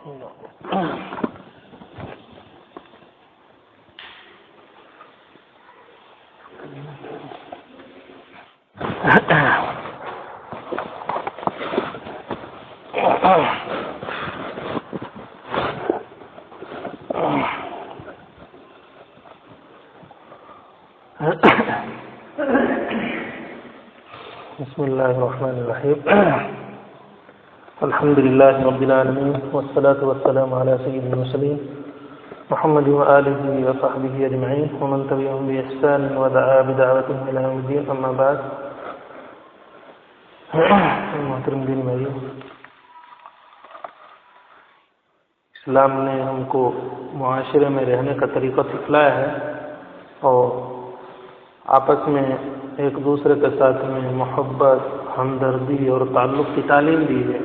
بسم الله الرحمن الرحيم. الحمد لله رب العالمين والصلاة والسلام على سيد المرسلين محمد وآله وصحبه أجمعين ومن تبعهم بإحسان ودعا بدعوتهم إلى يوم الدين. أما بعد. محترم دین بھائی، اسلام نے ہم کو معاشرے میں رہنے کا طریقہ سکھلایا ہے اور آپس میں ایک دوسرے کے ساتھ میں محبت، ہمدردی اور تعلق کی تعلیم دی ہے.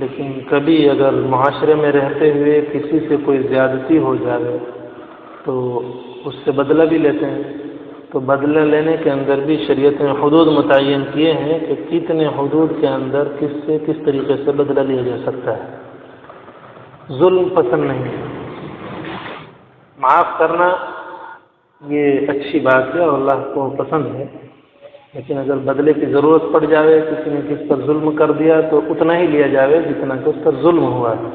لیکن کبھی اگر معاشرے میں رہتے ہوئے کسی سے کوئی زیادتی ہو جائے تو اس سے بدلہ بھی لیتے ہیں. تو بدلہ لینے کے اندر بھی شریعت نے حدود متعین کیے ہیں کہ کتنے حدود کے اندر کس سے کس طریقے سے بدلہ لیا جا سکتا ہے. ظلم پسند نہیں ہے، معاف کرنا یہ اچھی بات ہے اور اللہ کو پسند ہے. لیکن اگر بدلے کی ضرورت پڑ جائے، کسی نے کس پر ظلم کر دیا تو اتنا ہی لیا جائے جتنا کہ اس پر ظلم ہوا ہے.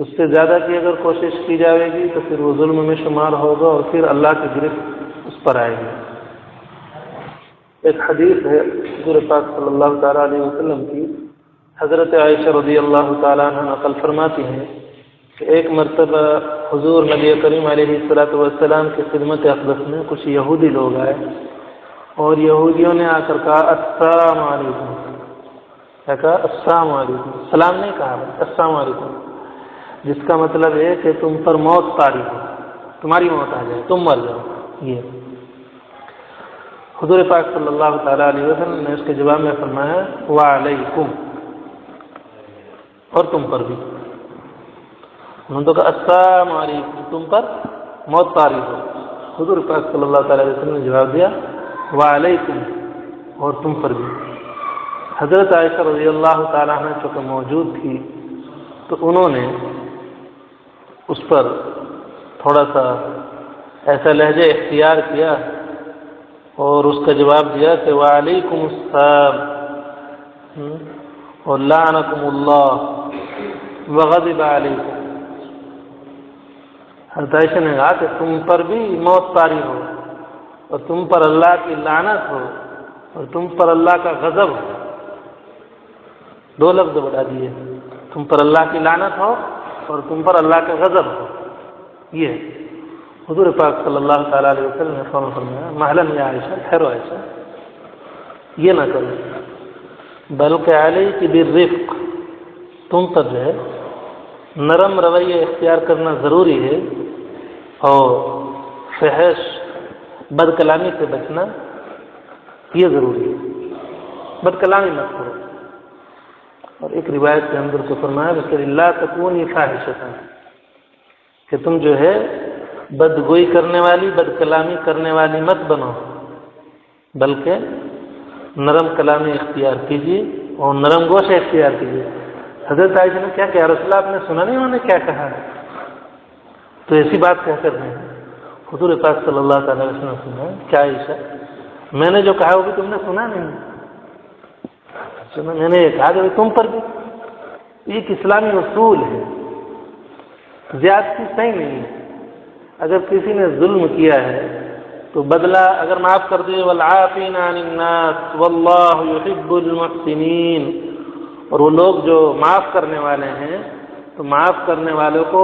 اس سے زیادہ کی اگر کوشش کی جائے گی تو پھر وہ ظلم میں شمار ہوگا اور پھر اللہ کی گرفت اس پر آئے گی. ایک حدیث ہے حضور پاک صلی اللہ تعالیٰ علیہ وسلم کی، حضرت عائشہ رضی اللہ تعالیٰ عنہ نقل فرماتی ہیں کہ ایک مرتبہ حضور نبی کریم علیہ السلام کی خدمت اقدس میں کچھ یہودی لوگ آئے اور یہودیوں نے آ کر کہا السلام علیکم. کیا کہا؟ السلام علیکم. سلام نہیں کہا، السلام علیکم، جس کا مطلب ہے کہ تم پر موت طاری ہو، تمہاری موت آ جائے، تم مر جاؤ. یہ حضور پاک صلی اللہ تعالیٰ علیہ وسلم نے اس کے جواب میں فرمایا وعلیکم، اور تم پر بھی. انہوں نے تو کہا السلام علیکم، تم پر موت طاری ہو. حضور پاک صلی اللہ تعالیٰ علیہ وسلم نے جواب دیا وعلیکم، اور تم پر بھی. حضرت عائشہ رضی اللہ تعالیٰ عنہ چونکہ موجود تھی تو انہوں نے اس پر تھوڑا سا ایسا لہجہ اختیار کیا اور اس کا جواب دیا کہ وعلیکم السلام اور لعنکم اللہ وغضب علیکم. حضرت عائشہ نے کہا کہ تم پر بھی موت طاری ہو اور تم پر اللہ کی لعنت ہو اور تم پر اللہ کا غضب ہو. دو لفظ بتا دیے، تم پر اللہ کی لعنت ہو اور تم پر اللہ کا غضب ہو. یہ حضور پاک صلی اللہ تعالیٰ علیہ وسلم نے فرمایا مہلن یا عائشہ، ٹھہرو عائشہ، یہ نہ کرو، بلکہ علیک بالرفق، تم پر جو ہے نرم رویہ اختیار کرنا ضروری ہے اور فحش بد کلامی سے بچنا یہ ضروری ہے. بد کلامی مت کرو. اور ایک روایت کے اندر کو فرمایا کہ لا تکونی فاحشۃ، کہ تم جو ہے بدگوئی کرنے والی، بد کلامی کرنے والی مت بنو، بلکہ نرم کلامی اختیار کیجیے اور نرم گوشہ اختیار کیجیے. حضرت عائشہ نے کیا کہا؟ رسول اللہ آپ نے سنا نہیں انہوں نے کیا کہا؟ تو ایسی بات کہہ کر نہیں. حضور پاک صلی اللہ تعالیٰ علیہ وسلم نے سنا کیا عائشہ، میں نے جو کہا وہ بھی تم نے سنا نہیں؟ میں نے یہ کہا کہ تم پر بھی ایک اسلامی اصول ہے، زیادتی صحیح نہیں ہے. اگر کسی نے ظلم کیا ہے تو بدلہ اگر معاف کر دے والعافین عن الناس واللہ یحب المحسنین، اور وہ لوگ جو معاف کرنے والے ہیں تو معاف کرنے والوں کو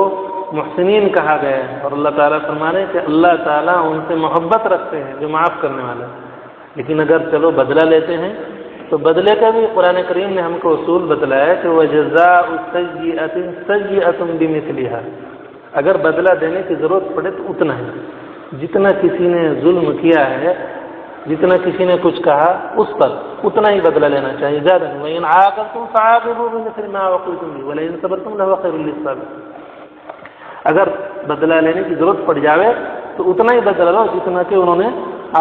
محسنین کہا گیا ہے. اور اللہ تعالیٰ فرمانے کہ اللہ تعالیٰ ان سے محبت رکھتے ہیں جو معاف کرنے والے ہیں. لیکن اگر چلو بدلہ لیتے ہیں تو بدلے کا بھی قرآن کریم نے ہم کو اصول بتلایا کہ وجزاء سیئۃ سیئۃ بمثلھا، اگر بدلہ دینے کی ضرورت پڑے تو اتنا ہے جتنا کسی نے ظلم کیا ہے، جتنا کسی نے کچھ کہا اس پر اتنا ہی بدلہ لینا چاہیے، زیادہ نہیں. وَإِنْ عَاقَبْتُمْ فَعَاقِبُوا بِمِثْلِ مَا عُوقِبْتُمْ بِهِ وَلَئِنْ صَبَرْتُمْ لَهُوَ خَيْرٌ لِّلصَّابِرِينَ. اگر بدلہ لینے کی ضرورت پڑ جاوے تو اتنا ہی بدلہ لو جتنا کہ انہوں نے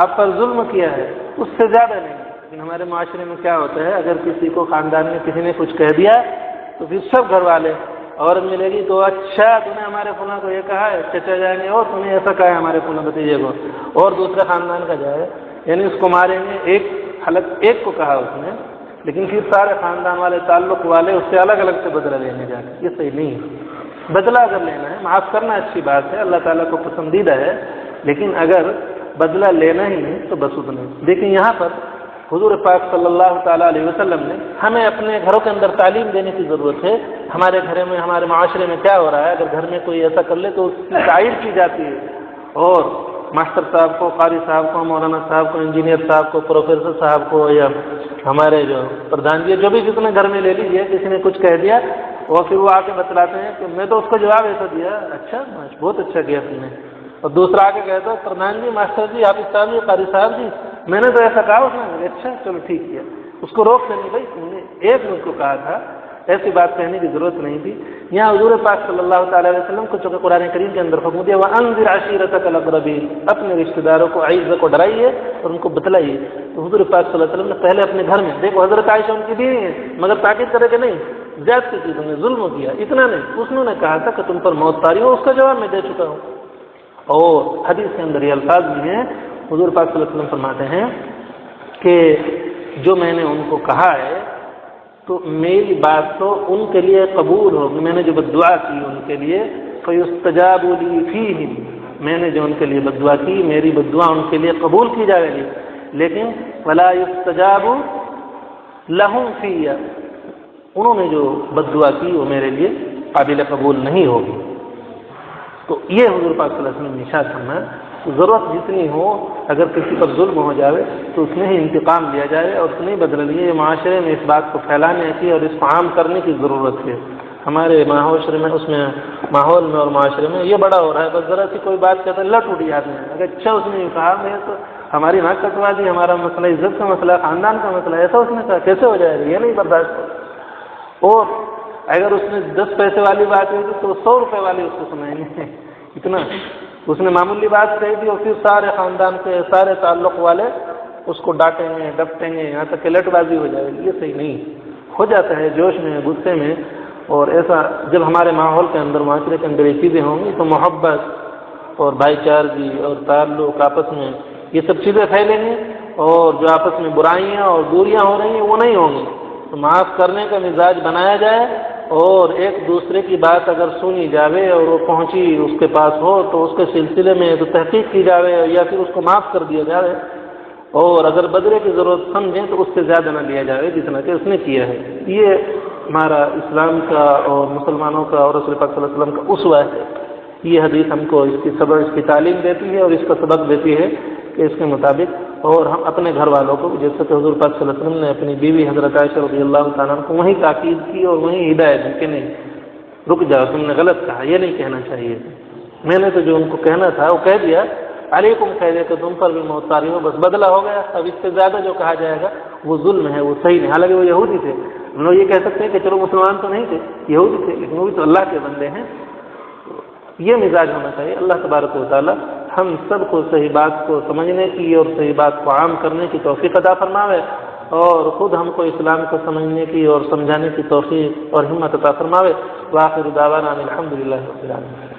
آپ پر ظلم کیا ہے، اس سے زیادہ نہیں. لیکن ہمارے معاشرے میں کیا ہوتا ہے، اگر کسی کو خاندان میں کسی نے کچھ کہہ دیا تو پھر سب گھر والے اور ملے گی تو اچھا تو نے ہمارے فلاں کو یہ کہا ہے، چچا جائیں گے اور تو نے ایسا کہا ہے ہمارے فلاں بھتیجے کو، اور دوسرے خاندان کا جائے، یعنی اس کو ماریں گے، ایک کو کہا اس نے، لیکن پھر سارے خاندان والے تعلق والے اس سے الگ الگ سے بدلہ لینے جا کے، یہ صحیح نہیں ہے۔ بدلہ اگر لینا ہے، معاف کرنا اچھی بات ہے، اللہ تعالیٰ کو پسندیدہ ہے، لیکن اگر بدلہ لینا ہی ہے تو بس اتنا۔ دیکھیں یہاں پر حضور پاک صلی اللہ تعالیٰ علیہ وسلم نے ہمیں اپنے گھروں کے اندر تعلیم دینے کی ضرورت ہے۔ ہمارے گھر میں، ہمارے معاشرے میں کیا ہو رہا ہے، اگر گھر میں کوئی ایسا کر لے تو اس کی تعریف کی جاتی ہے، اور ماسٹر صاحب کو، قاری صاحب کو، مولانا صاحب کو، انجینئر صاحب کو، پروفیسر صاحب کو، یا ہمارے جو پردھان جی جو بھی جتنے گھر میں لے لیجیے، کسی نے کچھ کہہ دیا اور پھر وہ آ کے بتلاتے ہیں کہ میں تو اس کو جواب ایسا دیا، اچھا بہت اچھا کیا تم نے، اور دوسرا آ کے کہتا ہے پردھان جی، ماسٹر جی، حافظ صاحب جی، قاری صاحب جی، میں نے تو ایسا کہا، اس نے اچھا چلو ٹھیک کیا، اس کو روک دینی، بھائی تم نے ایک مجھ کو کہا تھا، ایسی بات کہنے کی ضرورت نہیں تھی۔ یہاں حضور پاک صلی اللہ تعالیٰ علیہ وسلم کو چونکہ قرآن کریم کے اندر حکم دیا وَأَنذِرْ عَشِيرَتَكَ الْأَقْرَبِينَ، اپنے رشتہ داروں کو، عزیزوں کو ڈرائیے اور ان کو بتلائیے۔ تو حضور پاک صلی اللہ علیہ وسلم نے پہلے اپنے گھر میں، دیکھو حضرت عائشہ ان کی بیوی ہیں، مگر تاکید کرے کہ نہیں زیادتی کی، تم نے ظلم کیا، اتنا نہیں، اس نے کہا تھا کہ تم پر موت طاری ہو، اس کا جواب میں دے چکا ہوں۔ اور حدیث کے اندر یہ الفاظ بھی ہیں، حضور پاک صلی اللہ علیہ وسلم فرماتے ہیں کہ جو میں نے ان کو کہا ہے تو میری بات تو ان کے لیے قبول ہوگی، میں نے جو بد دعا کی ان کے لیے فَيُسْتَجَابُ لِي فِيهِمْ، میں نے جو ان کے لیے بد دعا کی، میری بد دعا ان کے لیے قبول کی جائے گی، لیکن وَلَا يُسْتَجَابُ لَهُمْ فِيَّ، انہوں نے جو بد دعا کی وہ میرے لیے قابل قبول نہیں ہوگی۔ تو یہ حضور پاک صلی اللہ علیہ وسلم نے ارشاد فرمایا، ضرورت جتنی ہو، اگر کسی پر ظلم ہو جائے تو اس میں ہی انتقام لیا جائے اور اس نے ہی بدلہ لیے۔ معاشرے میں اس بات کو پھیلانے کی اور اس کو عام کرنے کی ضرورت ہے۔ ہمارے معاشرے میں، اس میں ماحول میں اور معاشرے میں یہ بڑا ہو رہا ہے، بس ذرا سی کوئی بات کہتا ہے لٹ اٹھ جاتے ہیں، اگر اچھا اس نے کہا میں تو ہماری ناک کٹوا دی، ہمارا مسئلہ عزت کا مسئلہ، خاندان کا مسئلہ، ایسا اس نے کہا، کیسے ہو جائے گا، یہ نہیں برداشت ہو۔ اور اگر اس نے 10 پیسے والی بات ہوئی تو 100 روپے والی اس کو سنائیں گے، اتنا اس نے معمولی بات کہی تھی اور پھر سارے خاندان کے سارے تعلق والے اس کو ڈانٹیں گے، ڈپٹیں گے، یہاں تک کہ لٹ بازی ہو جائے گی۔ یہ صحیح نہیں ہو جاتا ہے جوش میں، غصے میں، اور ایسا جب ہمارے ماحول کے اندر، معاشرے کے اندر یہ چیزیں ہوں گی تو محبت اور بھائی چارگی اور تعلق آپس میں، یہ سب چیزیں پھیلیں گی، اور جو آپس میں برائیاں اور دوریاں ہو رہی ہیں وہ نہیں ہوں گی۔ تو معاف کرنے کا مزاج بنایا جائے، اور ایک دوسرے کی بات اگر سنی جاوے اور وہ پہنچی اس کے پاس ہو تو اس کے سلسلے میں تو تحقیق کی جاوے یا پھر اس کو معاف کر دیا جائے، اور اگر بدلے کی ضرورت سمجھیں تو اس سے زیادہ نہ لیا جائے جتنا کہ اس نے کیا ہے۔ یہ ہمارا اسلام کا اور مسلمانوں کا اور رسول پاک صلی اللہ علیہ وسلم کا اسوہ ہے۔ یہ حدیث ہم کو اس کی تعلیم دیتی ہے اور اس کا سبق دیتی ہے کہ اس کے مطابق، اور ہم اپنے گھر والوں کو، جیسے کہ حضور پاک صلی اللہ علیہ وسلم نے اپنی بیوی حضرت عائشہ رضی اللہ تعالیٰ عنہ کو وہیں تاکید کی اور وہیں ہدایت دی کہ نہیں رک جاؤ، تم نے غلط کہا، یہ نہیں کہنا چاہیے۔ میں نے تو جو ان کو کہنا تھا وہ کہہ دیا، علیکم کہہ دیا کہ تم پر بھی موت طاری ہو، بس بدلہ ہو گیا، اب اس سے زیادہ جو کہا جائے گا وہ ظلم ہے، وہ صحیح نہیں۔ حالانکہ وہ یہودی تھے، ہم لوگ یہ کہہ سکتے ہیں کہ چلو مسلمان تو نہیں تھے، یہودی تھے، لیکن وہ بھی تو اللہ کے بندے ہیں۔ یہ مزاج ہونا چاہیے۔ اللہ تبارک و تعالی ہم سب کو صحیح بات کو سمجھنے کی اور صحیح بات کو عام کرنے کی توفیق عطا فرماوے، اور خود ہم کو اسلام کو سمجھنے کی اور سمجھانے کی توفیق اور ہمت عطا فرماوے۔ وآخر دعوانا الحمدللہ رب العالمین۔